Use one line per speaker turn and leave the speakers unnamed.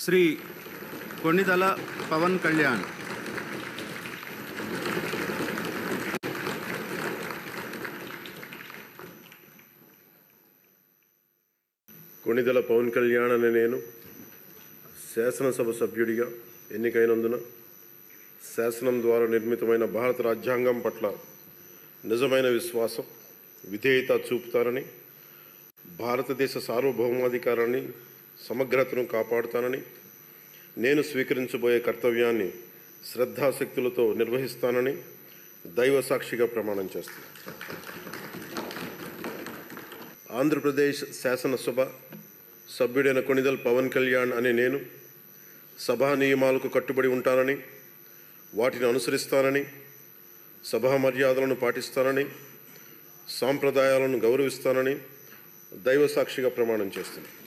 శ్రీ కొణిదల పవన్ కళ్యాణ్.
కొణిదల పవన్ కళ్యాణ్ అనే నేను శాసనసభ సభ్యుడిగా ఎన్నికైనందున శాసనం ద్వారా నిర్మితమైన భారత రాజ్యాంగం పట్ల నిజమైన విశ్వాసం, విధేయత చూపుతానని, భారతదేశ సార్వభౌమాధికారాన్ని, సమగ్రతను కాపాడుతానని, నేను స్వీకరించబోయే కర్తవ్యాన్ని శ్రద్ధాశక్తులతో నిర్వహిస్తానని దైవ సాక్షిగా ప్రమాణం చేస్తాను. ఆంధ్రప్రదేశ్ శాసనసభ సభ్యుడైన కొణిదల్ పవన్ కళ్యాణ్ అనే నేను సభా నియమాలకు కట్టుబడి ఉంటానని, వాటిని అనుసరిస్తానని, సభా మర్యాదలను పాటిస్తానని, సాంప్రదాయాలను గౌరవిస్తానని దైవ సాక్షిగా ప్రమాణం చేస్తున్నాను.